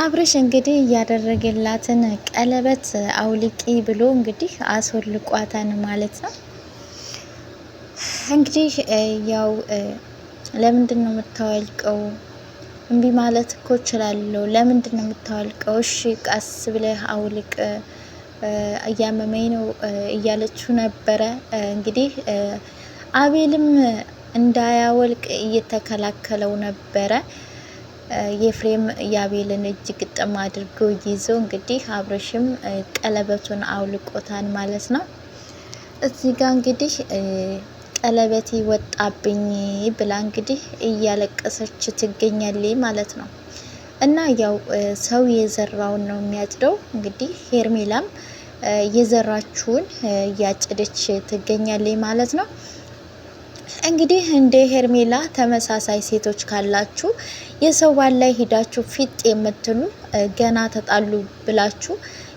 አብርሽ እንግዲህ ያደረገላትን ቀለበት አውልቂ ብሎ እንግዲህ አስወልቋታን ማለት ነው። እንግዲህ ያው ለምንድን ነው የምታወልቀው? እምቢ ማለት እኮ እችላለሁ። ለምንድን ነው የምታወልቀው? እሺ ቀስ ብለህ አውልቅ፣ እያመመኝ ነው እያለችው ነበረ። እንግዲህ አቤልም እንዳያወልቅ እየተከላከለው ነበረ። የፍሬም የአቤልን እጅ ግጥም አድርጎ ይዞ እንግዲህ አብርሽም ቀለበቱን አውልቆታል ማለት ነው። እዚህ ጋር እንግዲህ ቀለበቴ ወጣብኝ ብላ እንግዲህ እያለቀሰች ትገኛለች ማለት ነው። እና ያው ሰው የዘራውን ነው የሚያጭደው። እንግዲህ ሄርሜላም የዘራችውን እያጨደች ትገኛለች ማለት ነው። እንግዲህ እንደ ሄርሜላ ተመሳሳይ ሴቶች ካላችሁ የሰው ባል ላይ ሂዳችሁ ፊት የምትሉ ገና ተጣሉ ብላችሁ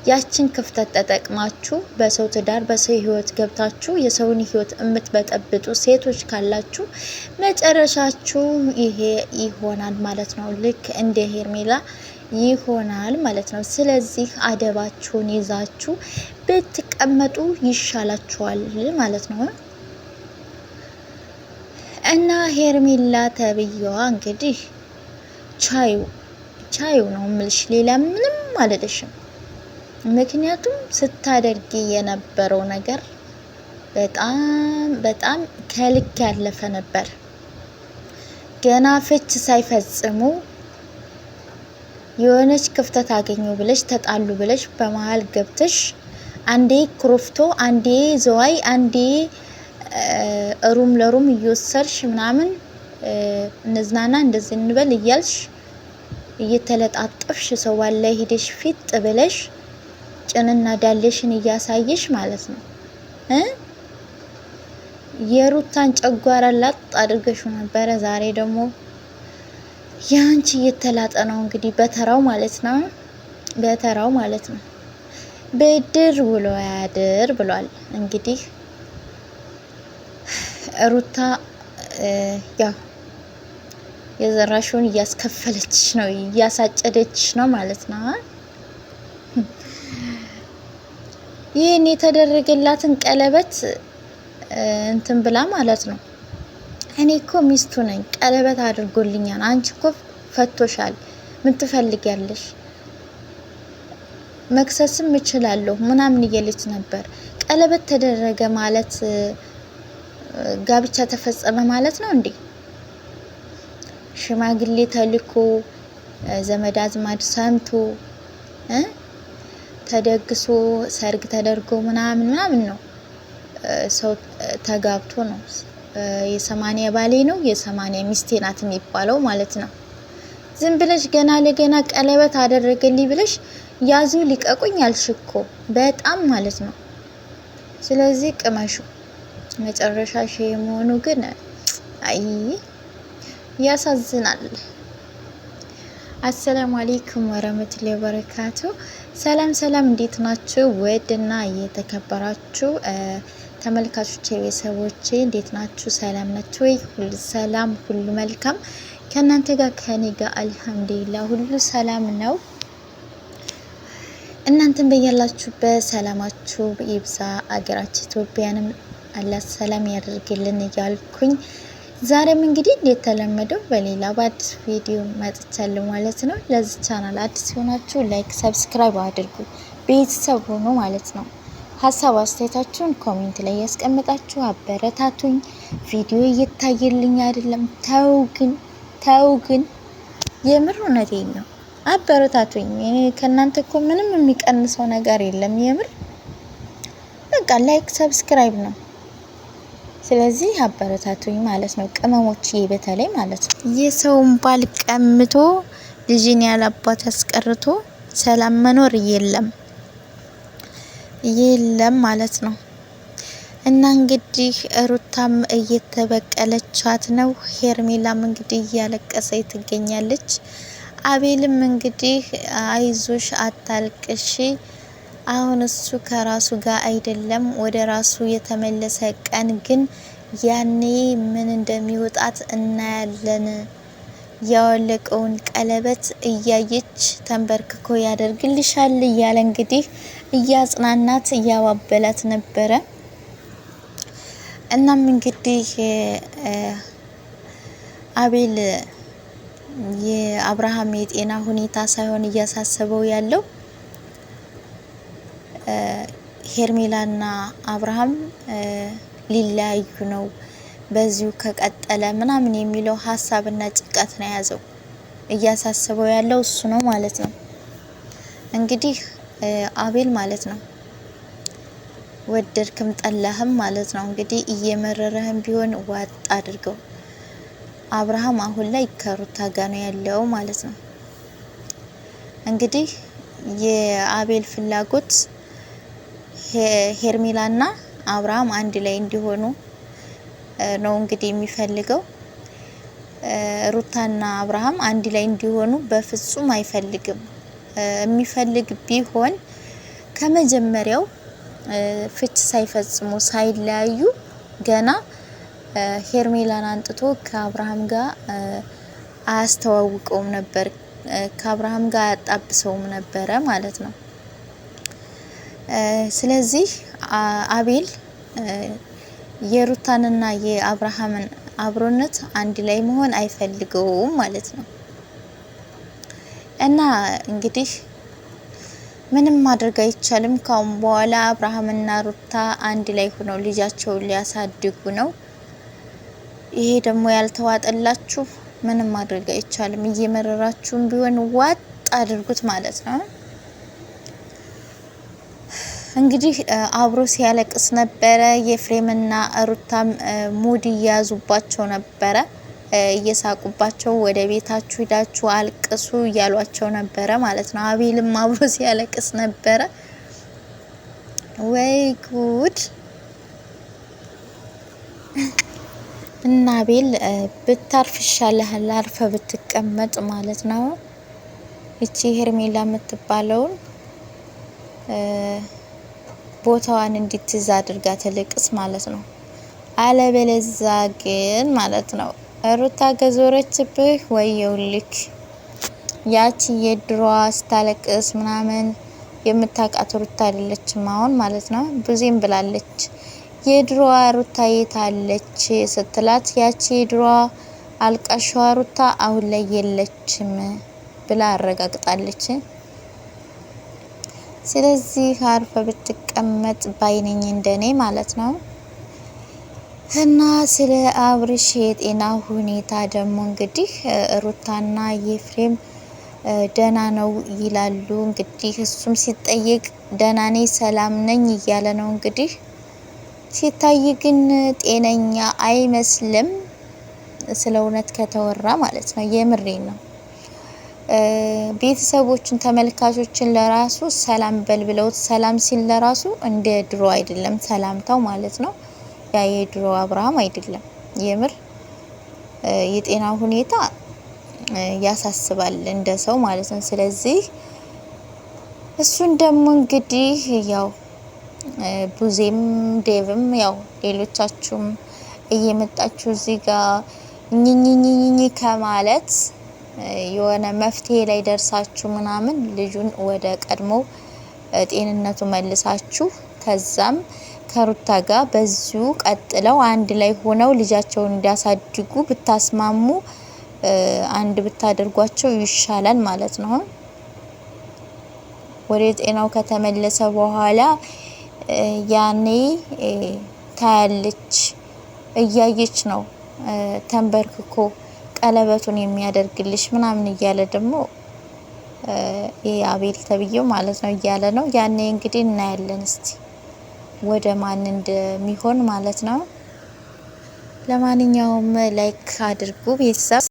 ያችን ክፍተት ተጠቅማችሁ በሰው ትዳር በሰው ሕይወት ገብታችሁ የሰውን ሕይወት የምትበጠብጡ ሴቶች ካላችሁ መጨረሻችሁ ይሄ ይሆናል ማለት ነው። ልክ እንደ ሄርሜላ ይሆናል ማለት ነው። ስለዚህ አደባችሁን ይዛችሁ ብትቀመጡ ይሻላችኋል ማለት ነው። እና ሄርሜላ ተብዬዋ እንግዲህ ቻዩ ነው ምልሽ፣ ሌላ ምንም አልልሽም። ምክንያቱም ስታደርጊ የነበረው ነገር በጣም ከልክ ያለፈ ነበር። ገና ፍች ሳይፈጽሙ የሆነች ክፍተት አገኙ ብለሽ ተጣሉ ብለሽ በመሀል ገብተሽ አንዴ ክሮፍቶ፣ አንዴ ዘዋይ፣ አንዴ ሩም ለሩም እየወሰድሽ ምናምን እንዝናና እንደዚህ እንበል እያልሽ እየተለጣጠፍሽ ሰው ባለ ሄደሽ ፊት ብለሽ ጭንና ዳሌሽን እያሳየሽ ማለት ነው። የሩታን ጨጓራ ላጥ አድርገሽ ነበረ። ዛሬ ደግሞ ያንቺ እየተላጠ ነው እንግዲህ በተራው ማለት ነው። በተራው ማለት ነው። ብድር ውሎ ያድር ብሏል እንግዲህ ሩታ ያው የዘራሽውን እያስከፈለች ነው፣ እያሳጨደች ነው ማለት ነው። ይህን የተደረገላትን ቀለበት እንትን ብላ ማለት ነው። እኔ እኮ ሚስቱ ነኝ፣ ቀለበት አድርጎልኛል፣ አንቺ እኮ ፈቶሻል፣ ምን ትፈልጊያለሽ? መክሰስም እችላለሁ ምናምን እያለች ነበር። ቀለበት ተደረገ ማለት ጋብቻ ተፈጸመ ማለት ነው እንዴ? ሽማግሌ ተልኮ ዘመድ አዝማድ ሰምቶ ተደግሶ ሰርግ ተደርጎ ምናምን ነው ሰው ተጋብቶ ነው የ80 ባሌ ነው የ80 ሚስቴ ናት የሚባለው ማለት ነው። ዝም ብለሽ ገና ለገና ቀለበት አደረገልኝ ብለሽ ያዙ ሊቀቁኝ ያልሽኮ በጣም ማለት ነው። ስለዚህ ቅመሹ መጨረሻ ሸይ መሆኑ ግን አይ ያሳዝናል። አሰላሙ አለይኩም ወራህመቱላሂ ወበረካቱ። ሰላም እንዴት ናችሁ? ወድና የተከበራችሁ ተመልካቾቼ ቤተሰቦቼ እንዴት ናችሁ? ሰላም ናችሁ ወይ? ሁሉ ሰላም ሁሉ መልካም ከእናንተ ጋር ከኔ ጋር አልሐምዱሊላህ ሁሉ ሰላም ነው። እናንተም በያላችሁበት ሰላማችሁ ይብዛ፣ አገራችን ኢትዮጵያንም አላህ ሰላም ያደርግልን እያልኩኝ ዛሬም እንግዲህ እንደተለመደው በሌላ በአዲስ ቪዲዮ መጥቻለሁ ማለት ነው። ለዚህ ቻናል አዲስ ሆናችሁ ላይክ፣ ሰብስክራይብ አድርጉ፣ ቤተሰብ ሆኖ ማለት ነው። ሀሳብ አስተያየታችሁን ኮሜንት ላይ ያስቀምጣችሁ አበረታቱኝ። ቪዲዮ እየታየልኝ አይደለም፣ ተው ግን የምር እውነቴን ነው፣ አበረታቱኝ። እኔ ከእናንተ እኮ ምንም የሚቀንሰው ነገር የለም። የምር በቃ ላይክ ሰብስክራይብ ነው። ስለዚህ አበረታቱኝ ማለት ነው። ቅመሞች በተለይ ማለት ነው የሰውን ባል ቀምቶ ልጅን ያላባት አስቀርቶ ሰላም መኖር የለም ማለት ነው። እና እንግዲህ ሩታም እየተበቀለቻት ነው። ሄርሜላም እንግዲህ እያለቀሰች ትገኛለች። አቤልም እንግዲህ አይዞሽ አታልቅሺ፣ አሁን እሱ ከራሱ ጋር አይደለም ወደ ራሱ የተመለሰ ቀን ግን ያኔ ምን እንደሚወጣት እናያለን ያወለቀውን ቀለበት እያየች ተንበርክኮ ያደርግልሻል እያለ እንግዲህ እያጽናናት እያባበላት ነበረ። እናም እንግዲህ አቤል የአብርሃም የጤና ሁኔታ ሳይሆን እያሳሰበው ያለው ሄርሜላና አብርሃም ሊለያዩ ነው በዚሁ ከቀጠለ ምናምን የሚለው ሀሳብና ጭንቀት ነው ያዘው። እያሳሰበው ያለው እሱ ነው ማለት ነው። እንግዲህ አቤል ማለት ነው ወደድክም ጠላህም ማለት ነው እንግዲህ እየመረረህም ቢሆን ዋጥ አድርገው። አብርሃም አሁን ላይ ከሩታ ጋር ነው ያለው ማለት ነው። እንግዲህ የአቤል ፍላጎት ሄርሜላና አብርሃም አንድ ላይ እንዲሆኑ ነው እንግዲህ የሚፈልገው። ሩታና አብርሃም አንድ ላይ እንዲሆኑ በፍጹም አይፈልግም። የሚፈልግ ቢሆን ከመጀመሪያው ፍች ሳይፈጽሙ ሳይለያዩ ገና ሄርሜላን አንጥቶ ከአብርሃም ጋር አያስተዋውቀውም ነበር፣ ከአብርሃም ጋር አያጣብሰውም ነበረ ማለት ነው። ስለዚህ አቤል የሩታንና የአብርሃምን አብሮነት አንድ ላይ መሆን አይፈልገውም ማለት ነው። እና እንግዲህ ምንም ማድረግ አይቻልም። ካሁን በኋላ አብርሃምና ሩታ አንድ ላይ ሆነው ልጃቸውን ሊያሳድጉ ነው። ይሄ ደግሞ ያልተዋጠላችሁ ምንም ማድረግ አይቻልም። እየመረራችሁም ቢሆን ዋጥ አድርጉት ማለት ነው። እንግዲህ አብሮ ሲያለቅስ ነበረ። የፍሬምና ሩታም ሙድ እያያዙባቸው ነበረ፣ እየሳቁባቸው ወደ ቤታችሁ ሂዳችሁ አልቅሱ እያሏቸው ነበረ ማለት ነው። አቤልም አብሮ ሲያለቅስ ነበረ። ወይ ጉድ! እና አቤል ብታርፍ ይሻልሃል፣ አርፈ ብትቀመጥ ማለት ነው። እቺ ሄርሜላ የምትባለውን ቦታዋን እንድትይዝ አድርጋ ትልቅስ ማለት ነው። አለበለዛ ግን ማለት ነው ሩታ ገዞረችብህ ወየውልክ። ያቺ የድሮዋ ስታለቅስ ምናምን የምታውቃት ሩታ አይደለችም አሁን ማለት ነው። ብዙም ብላለች የድሮዋ ሩታ የታለች ስትላት ያቺ የድሮዋ አልቃሻዋ ሩታ አሁን ላይ የለችም ብላ አረጋግጣለች። ስለዚህ አርፈ ብትቀመጥ ባይነኝ እንደኔ ማለት ነው። እና ስለ አብርሽ የጤና ሁኔታ ደግሞ እንግዲህ ሩታና የፍሬም ደህና ነው ይላሉ። እንግዲህ እሱም ሲጠየቅ ደህና ነኝ ሰላም ነኝ እያለ ነው። እንግዲህ ሲታይ ግን ጤነኛ አይመስልም፣ ስለ እውነት ከተወራ ማለት ነው። የምሬን ነው። ቤተሰቦችን ተመልካቾችን ለራሱ ሰላም በልብለውት ሰላም ሲል ለራሱ እንደ ድሮ አይደለም ሰላምታው ማለት ነው። ያ የድሮ አብርሃም አይደለም። የምር የጤና ሁኔታ ያሳስባል እንደ ሰው ማለት ነው። ስለዚህ እሱን ደግሞ እንግዲህ ያው ቡዜም ዴቭም ያው ሌሎቻችሁም እየመጣችሁ እዚህ ጋር ኝኝኝኝ ከማለት የሆነ መፍትሄ ላይ ደርሳችሁ ምናምን ልጁን ወደ ቀድሞ ጤንነቱ መልሳችሁ ከዛም ከሩታ ጋር በዚሁ ቀጥለው አንድ ላይ ሆነው ልጃቸውን እንዲያሳድጉ ብታስማሙ አንድ ብታደርጓቸው ይሻላል ማለት ነው። ወደ ጤናው ከተመለሰ በኋላ ያኔ ታያለች፣ እያየች ነው ተንበርክኮ ቀለበቱን የሚያደርግልሽ ምናምን እያለ ደግሞ አቤል ተብዬው ማለት ነው እያለ ነው። ያኔ እንግዲህ እናያለን እስቲ ወደ ማን እንደሚሆን ማለት ነው። ለማንኛውም ላይክ አድርጉ ቤተሰብ።